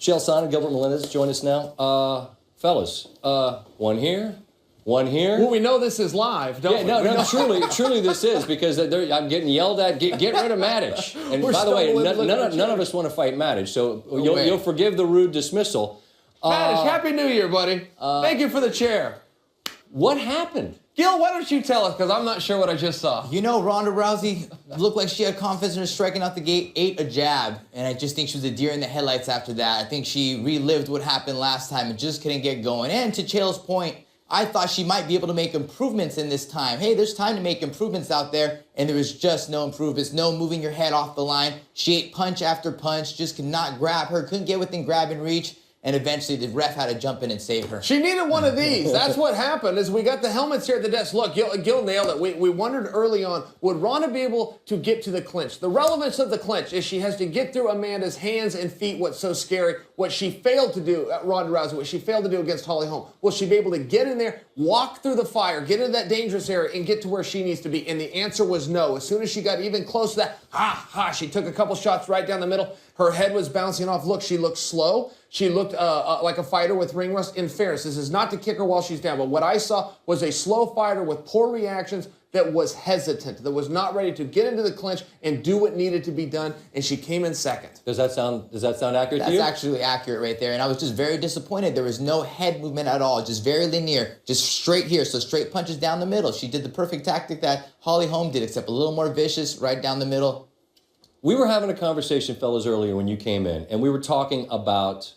Chael, Sonnen, Gilbert, Melendez join us now. Fellas, one here. Well, we know this is live, don't we? No, truly this is, because I'm getting yelled at. Get rid of Matic. And by the way, none of us want to fight Matic, so you'll forgive the rude dismissal. Matic, Happy New Year, buddy. Thank you for the chair. What happened? Gil, why don't you tell us, because I'm not sure what I just saw. You know, Ronda Rousey looked like she had confidence in her striking out the gate, ate a jab, and I just think she was a deer in the headlights after that. I think she relived what happened last time and just couldn't get going. And to Chael's point, I thought she might be able to make improvements in this time. Hey, there's time to make improvements out there, and there was just no improvements, no moving your head off the line. She ate punch after punch, just could not grab her, couldn't get within grab and reach. And eventually the ref had to jump in and save her. She needed one of these. That's what happened, is we got the helmets here at the desk. Look, Gil nailed it. We wondered early on, would Ronda be able to get to the clinch? The relevance of the clinch is she has to get through Amanda's hands and feet, what's so scary, what she failed to do at Ronda Rousey, what she failed to do against Holly Holm. Will she be able to get in there, walk through the fire, get into that dangerous area, and get to where she needs to be? And the answer was no. As soon as she got even close to that, she took a couple shots right down the middle. Her head was bouncing off. Look, she looked slow. She looked like a fighter with ring rust. In fairness, this is not to kick her while she's down, but what I saw was a slow fighter with poor reactions that was hesitant, that was not ready to get into the clinch and do what needed to be done, and she came in second. Does that sound accurate to you? That's actually accurate right there, and I was just very disappointed. There was no head movement at all, just very linear, just straight here, so straight punches down the middle. She did the perfect tactic that Holly Holm did, except a little more vicious, right down the middle. We were having a conversation, fellas, earlier when you came in, and we were talking about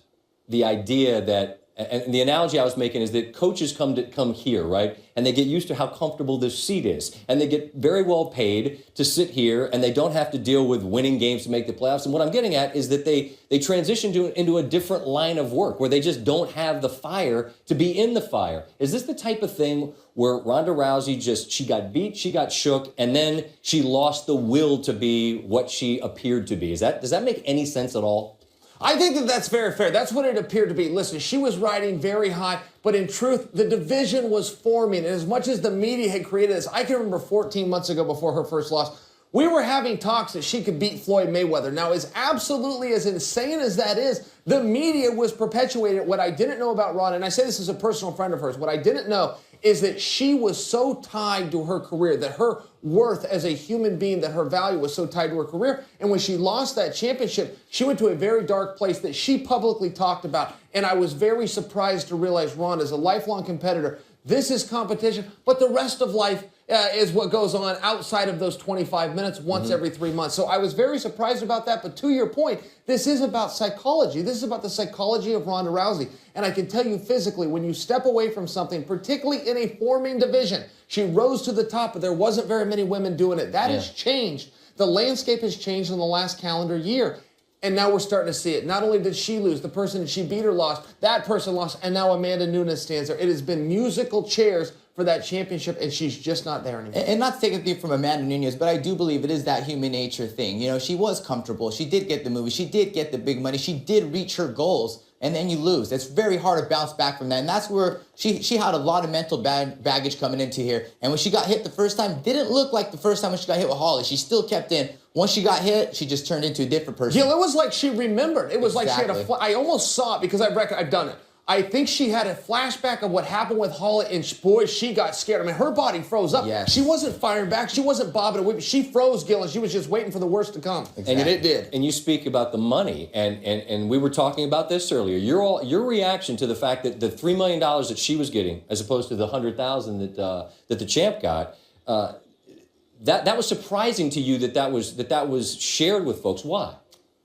the idea that, and the analogy I was making is that coaches come here, right? And they get used to how comfortable this seat is. And they get very well paid to sit here, and they don't have to deal with winning games to make the playoffs. And what I'm getting at is that they transition into a different line of work where they just don't have the fire to be in the fire. Is this the type of thing where Ronda Rousey she got beat, she got shook, and then she lost the will to be what she appeared to be? Does that make any sense at all? I think that's very fair. That's what it appeared to be. Listen, she was riding very high, but in truth, the division was forming. And as much as the media had created this, I can remember 14 months ago before her first loss, we were having talks that she could beat Floyd Mayweather. Now, as absolutely as insane as that is, the media was perpetuating what I didn't know about Ronda, and I say this as a personal friend of hers, what I didn't know is that she was so tied to her career, that her worth as a human being, that her value was so tied to her career. And when she lost that championship, she went to a very dark place that she publicly talked about. And I was very surprised to realize Ronda is a lifelong competitor. This is competition, but the rest of life is what goes on outside of those 25 minutes once every 3 months. So I was very surprised about that. But to your point, this is about psychology. This is about the psychology of Ronda Rousey. And I can tell you physically, when you step away from something, particularly in a forming division, she rose to the top, but there wasn't very many women doing it. That has changed. The landscape has changed in the last calendar year. And now we're starting to see it. Not only did she lose, the person that she beat her lost, that person lost, and now Amanda Nunes stands there. It has been musical chairs for that championship, and she's just not there anymore. And not to take anything from Amanda Nunes, but I do believe it is that human nature thing. You know, she was comfortable. She did get the movie. She did get the big money. She did reach her goals, and then you lose. It's very hard to bounce back from that, and that's where she had a lot of mental baggage coming into here. And when she got hit the first time, didn't look like the first time when she got hit with Holly. She still kept in. Once she got hit, she just turned into a different person. Yeah, it was like she remembered. It was like she had I almost saw it because I've done it. I think she had a flashback of what happened with Holly, and boy, she got scared. I mean, her body froze up. Yes. She wasn't firing back. She wasn't bobbing and weaving. She froze, Gil, and she was just waiting for the worst to come. Exactly. And it did. And you speak about the money, and we were talking about this earlier. Your reaction to the fact that the $3 million that she was getting, as opposed to the $100,000 that the champ got, that was surprising to you that was shared with folks. Why?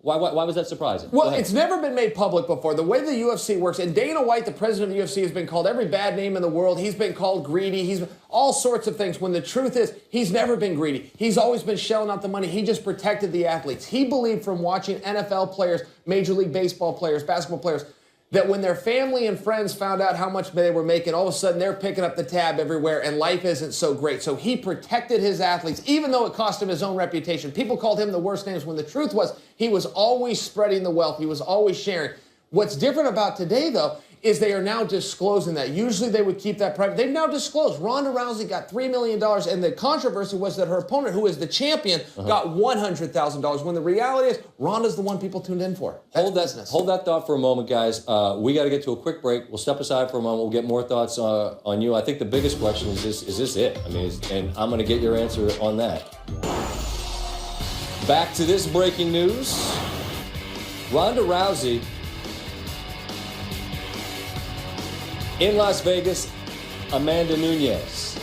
Why was that surprising? Well, it's never been made public before. The way the UFC works, and Dana White, the president of the UFC, has been called every bad name in the world. He's been called greedy. He's all sorts of things, when the truth is he's never been greedy. He's always been shelling out the money. He just protected the athletes. He believed from watching NFL players, Major League Baseball players, basketball players, that when their family and friends found out how much they were making, all of a sudden they're picking up the tab everywhere and life isn't so great. So he protected his athletes, even though it cost him his own reputation. People called him the worst names when the truth was he was always spreading the wealth. He was always sharing. What's different about today, though, is they are now disclosing that. Usually they would keep that private. They've now disclosed. Ronda Rousey got $3 million, and the controversy was that her opponent, who is the champion, got $100,000, when the reality is Ronda's the one people tuned in for. Hold that thought for a moment, guys. We got to get to a quick break. We'll step aside for a moment. We'll get more thoughts on you. I think the biggest question is this it? I mean, and I'm going to get your answer on that. Back to this breaking news. Ronda Rousey in Las Vegas, Amanda Nunes,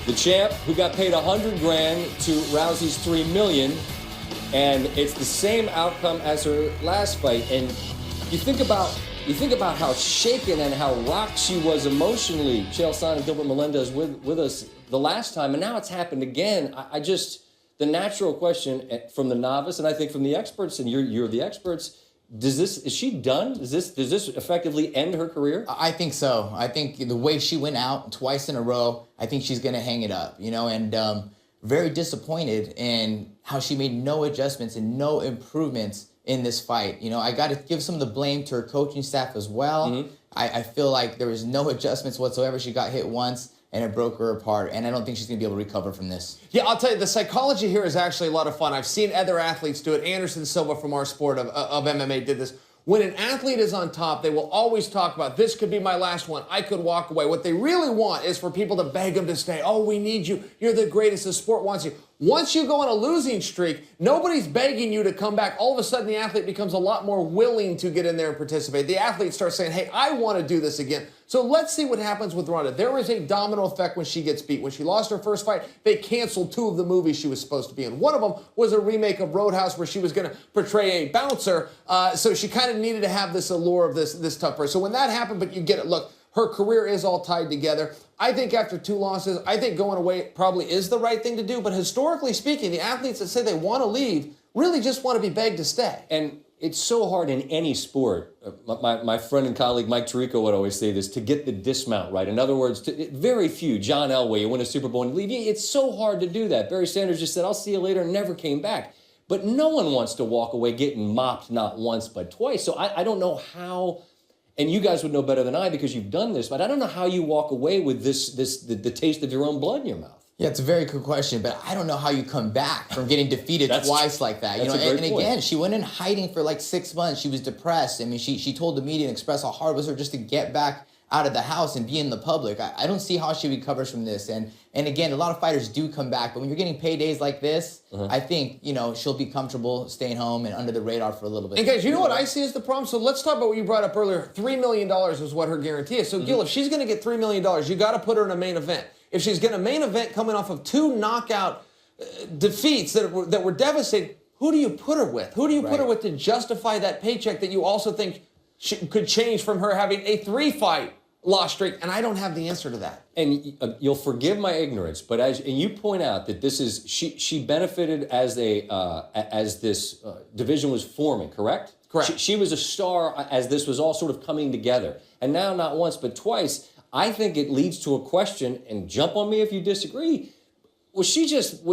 the champ who got paid $100,000 to Rousey's $3 million, and it's the same outcome as her last fight. And you think about how shaken and how rocked she was emotionally, Chael, Sonnen, and Gilbert, Melendez with us the last time, and now it's happened again. The natural question from the novice, and I think from the experts, and you're the experts. Is she done? Does this effectively end her career? I think so. I think the way she went out twice in a row, I think she's going to hang it up, and very disappointed in how she made no adjustments and no improvements in this fight. I got to give some of the blame to her coaching staff as well. Mm-hmm. I feel like there was no adjustments whatsoever. She got hit once, and it broke her apart, and I don't think she's going to be able to recover from this. Yeah, I'll tell you, the psychology here is actually a lot of fun. I've seen other athletes do it. Anderson Silva from our sport of MMA did this. When an athlete is on top, they will always talk about, this could be my last one. I could walk away. What they really want is for people to beg them to stay. Oh, we need you. You're the greatest. The sport wants you. Once you go on a losing streak, nobody's begging you to come back. All of a sudden, the athlete becomes a lot more willing to get in there and participate. The athlete starts saying, hey, I want to do this again. So let's see what happens with Ronda. There is a domino effect when she gets beat. When she lost her first fight, they canceled 2 of the movies she was supposed to be in. One of them was a remake of Roadhouse where she was going to portray a bouncer. So she kind of needed to have this allure of this tough person. So when that happened, but you get it. Look, her career is all tied together. I think after 2 losses, I think going away probably is the right thing to do. But historically speaking, the athletes that say they want to leave really just want to be begged to stay. And it's so hard in any sport. My friend and colleague Mike Tirico would always say this, to get the dismount right. In other words, very few. John Elway, you win a Super Bowl and you leave. It's so hard to do that. Barry Sanders just said, I'll see you later, and never came back. But no one wants to walk away getting mopped not once but twice. So I don't know how, and you guys would know better than I because you've done this, but I don't know how you walk away with the taste of your own blood in your mouth. Yeah, it's a very good question, but I don't know how you come back from getting defeated twice like that. And again, she went in hiding for like 6 months. She was depressed. I mean, she told the media and expressed how hard it was for her just to get back out of the house and be in the public. I don't see how she recovers from this. And again, a lot of fighters do come back, but when you're getting paydays like this, I think, she'll be comfortable staying home and under the radar for a little bit. And guys, you know what I see as the problem? So let's talk about what you brought up earlier. $3 million is what her guarantee is. So Gil, if she's going to get $3 million, you got to put her in a main event. If she's getting a main event coming off of 2 knockout defeats that were devastating, who do you put her with? Who do you put her with to justify that paycheck that you also think could change from her having a 3-fight loss streak? And I don't have the answer to that. And you'll forgive my ignorance, but and you point out that this is she benefited as this division was forming, correct? Correct. She was a star as this was all sort of coming together, and now not once but twice. I think it leads to a question, and jump on me if you disagree. Was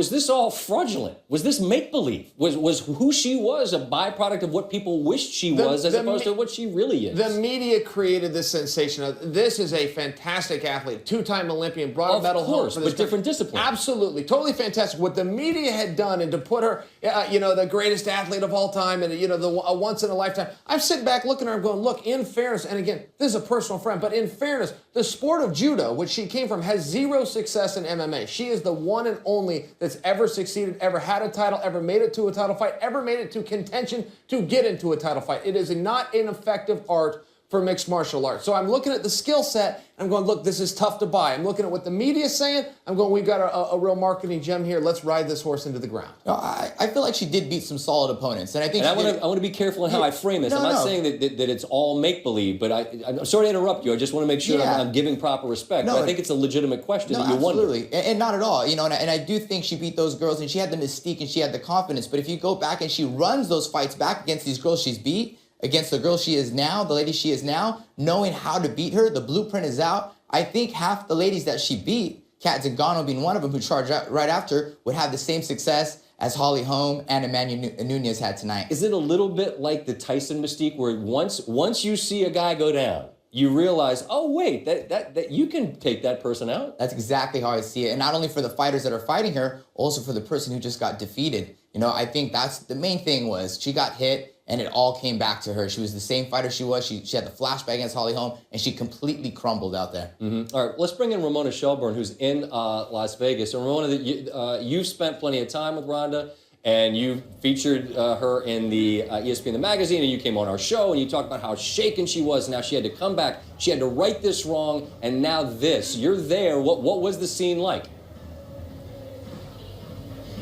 this all fraudulent? Was this make-believe? Was who she was a byproduct of what people wished she was as opposed to what she really is? The media created this sensation. This is a fantastic athlete, 2-time Olympian, brought a medal home for this. But different discipline. Absolutely, totally fantastic. What the media had done, and to put her, the greatest athlete of all time, and a once in a lifetime. I'm sitting back looking at her, going, look, in fairness, and again, this is a personal friend, but in fairness, the sport of judo, which she came from, has 0 success in MMA. She is the one and only that's ever succeeded, ever had a title, ever made it to a title fight, ever made it to contention to get into a title fight. It is not an effective art for mixed martial arts. So I'm looking at the skill set, and I'm going, look, this is tough to buy. I'm looking at what the media is saying. I'm going, we've got a real marketing gem here. Let's ride this horse into the ground. No, I feel like she did beat some solid opponents. And I think I want to be careful in how I frame this. I'm not saying that it's all make-believe, but I'm sorry to interrupt you. I just want to make sure I'm giving proper respect. But I think it's a legitimate question that you wonder. Absolutely. And not at all. And I do think she beat those girls, and she had the mystique, and she had the confidence. But if you go back and she runs those fights back against these girls she's beat, against the girl she is now, the lady she is now, knowing how to beat her, the blueprint is out. I think half the ladies that she beat, Kat Zingano being one of them who charged out right after, would have the same success as Holly Holm and Amanda Nunes had tonight. Is it a little bit like the Tyson mystique where once you see a guy go down, you realize, oh wait, that you can take that person out. That's exactly how I see it. And not only for the fighters that are fighting her, also for the person who just got defeated. You know, I think that's the main thing was she got hit and it all came back to her. She was the same fighter she was. She had the flashback against Holly Holm and she completely crumbled out there. Mm-hmm. All right, let's bring in Ramona Shelburne, who's in Las Vegas. And Ramona, you've spent plenty of time with Ronda. And you featured her in the ESPN the magazine, and you came on our show, and you talked about how shaken she was. Now she had to come back. She had to right this wrong, and now this. You're there. What was the scene like?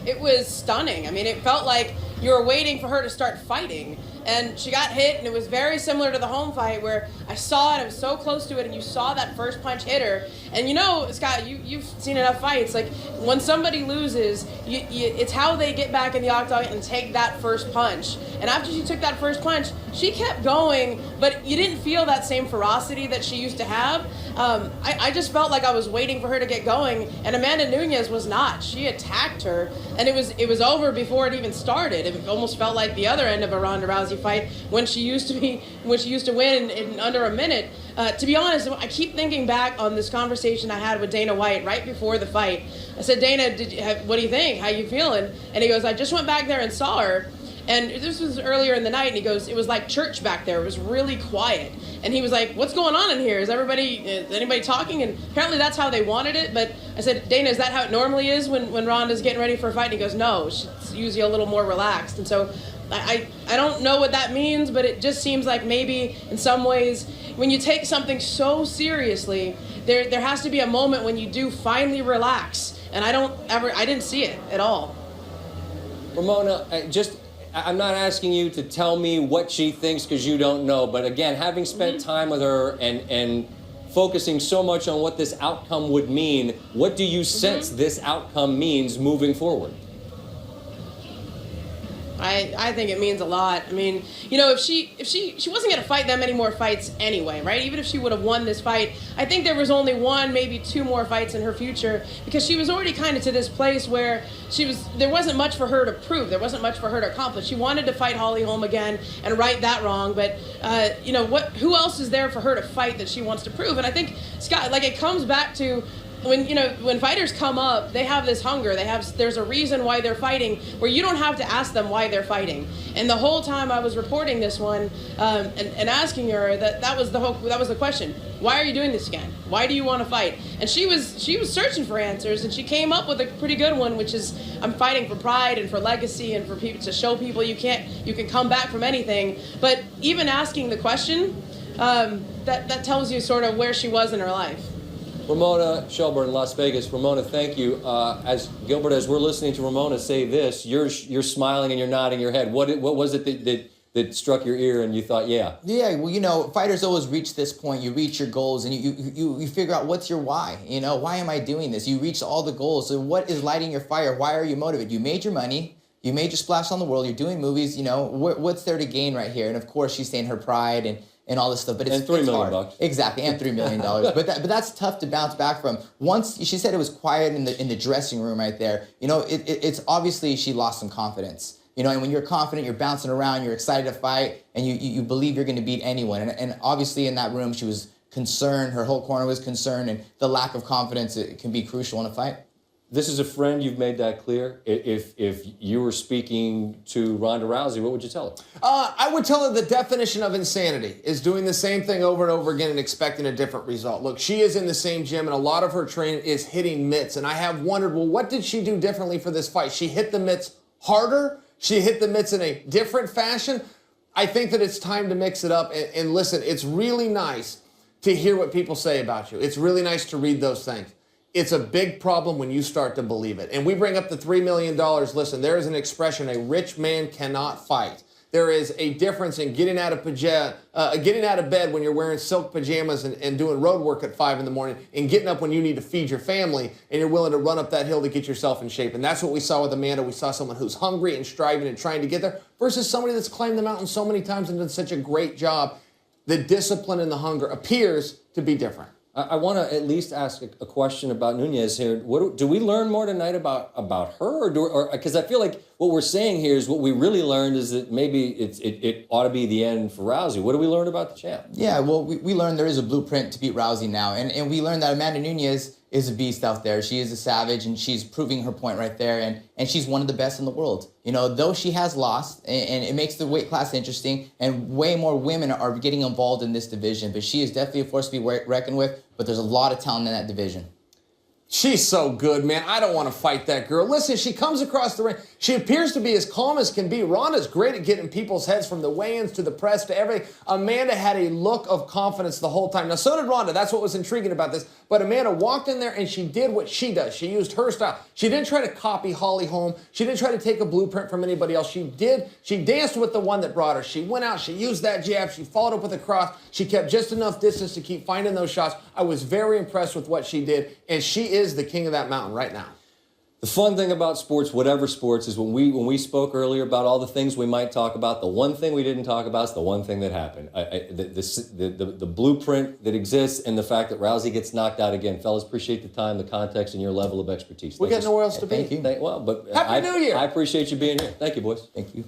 It was stunning. I mean, it felt like you were waiting for her to start fighting. And she got hit, and it was very similar to the home fight where I saw it, I was so close to it, and you saw that first punch hit her. And you know, Scott, you've seen enough fights. Like, when somebody loses, it's how they get back in the octagon and take that first punch. And after she took that first punch, she kept going, but you didn't feel that same ferocity that she used to have. I just felt like I was waiting for her to get going, and Amanda Nunes was not. She attacked her, and it was over before it even started. It almost felt like the other end of a Ronda Rousey fight when she used to win in under a minute. To be honest, I keep thinking back on this conversation I had with Dana White right before the fight. I said, Dana, what do you think? How you feeling? And he goes, I just went back there and saw her. And this was earlier in the night, and he goes, it was like church back there. It was really quiet. And he was like, what's going on in here? Is anybody talking? And apparently that's how they wanted it. But I said, Dana, is that how it normally is when Ronda's getting ready for a fight? And he goes, no, she's usually a little more relaxed. And so I don't know what that means, but it just seems like maybe in some ways when you take something so seriously, there has to be a moment when you do finally relax. And I didn't see it at all. Ramona, I'm not asking you to tell me what she thinks because you don't know. But again, having spent time with her and focusing so much on what this outcome would mean, what do you sense this outcome means moving forward? I think it means a lot. I mean, you know, if she wasn't going to fight that many more fights anyway, right? Even if she would have won this fight, I think there was only one, maybe two more fights in her future because she was already kind of to this place where there wasn't much for her to prove. There wasn't much for her to accomplish. She wanted to fight Holly Holm again and right that wrong, but you know, who else is there for her to fight that she wants to prove? And I think, Scott, like it comes back to when fighters come up, they have this hunger. There's a reason why they're fighting where you don't have to ask them why they're fighting. And the whole time I was reporting this one and asking her that was the question. Why are you doing this again? Why do you want to fight? And she was searching for answers, and she came up with a pretty good one, which is I'm fighting for pride and for legacy and for people to show people you can come back from anything. But even asking the question, that tells you sort of where she was in her life. Ramona Shelburne, Las Vegas. Ramona, thank you. As Gilbert, as we're listening to Ramona say this, you're smiling and you're nodding your head. What was it that struck your ear and you thought, yeah? Yeah, well, you know, fighters always reach this point. You reach your goals and you figure out what's your why. You know, why am I doing this? You reach all the goals. So what is lighting your fire? Why are you motivated? You made your money. You made your splash on the world. You're doing movies. You know, what's there to gain right here? And of course, she's saying her pride and all this stuff, but it's $3 million hard. Exactly, and $3 million. but that's tough to bounce back from. Once she said it was quiet in the dressing room right there. You know, it's obviously she lost some confidence. You know, and when you're confident, you're bouncing around, you're excited to fight, and you believe you're going to beat anyone. And obviously in that room, she was concerned. Her whole corner was concerned, and the lack of confidence it can be crucial in a fight. This is a friend. You've made that clear. If you were speaking to Ronda Rousey, what would you tell her? I would tell her the definition of insanity is doing the same thing over and over again and expecting a different result. Look, she is in the same gym, and a lot of her training is hitting mitts. And I have wondered, well, what did she do differently for this fight? She hit the mitts harder. She hit the mitts in a different fashion. I think that it's time to mix it up. And listen, it's really nice to hear what people say about you. It's really nice to read those things. It's a big problem when you start to believe it. And we bring up the $3 million. Listen, there is an expression, a rich man cannot fight. There is a difference in getting out of bed when you're wearing silk pajamas and doing road work at 5 in the morning and getting up when you need to feed your family and you're willing to run up that hill to get yourself in shape. And that's what we saw with Amanda. We saw someone who's hungry and striving and trying to get there versus somebody that's climbed the mountain so many times and done such a great job. The discipline and the hunger appears to be different. I want to at least ask a question about Nunes here. Do we learn more tonight about her, or because I feel like what we're saying here is what we really learned is that maybe it ought to be the end for Rousey. What do we learn about the champ? Yeah, well, we learned there is a blueprint to beat Rousey now. And we learned that Amanda Nunes is a beast out there. She is a savage, and she's proving her point right there. And she's one of the best in the world. You know, though she has lost, and it makes the weight class interesting, and way more women are getting involved in this division. But she is definitely a force to be reckoned with, but there's a lot of talent in that division. She's so good, man. I don't want to fight that girl. Listen, she comes across the ring. She appears to be as calm as can be. Ronda's great at getting people's heads from the weigh-ins to the press to everything. Amanda had a look of confidence the whole time. Now, so did Ronda. That's what was intriguing about this. But Amanda walked in there and she did what she does. She used her style. She didn't try to copy Holly Holm. She didn't try to take a blueprint from anybody else. She danced with the one that brought her. She went out. She used that jab. She followed up with a cross. She kept just enough distance to keep finding those shots. I was very impressed with what she did. And she is the king of that mountain right now. The fun thing about sports, whatever sports, is when we spoke earlier about all the things we might talk about, the one thing we didn't talk about is the one thing that happened. The blueprint that exists and the fact that Rousey gets knocked out again. Fellas, appreciate the time, the context, and your level of expertise. We got nowhere else to be. Thank you. Happy New Year. I appreciate you being here. Thank you, boys. Thank you.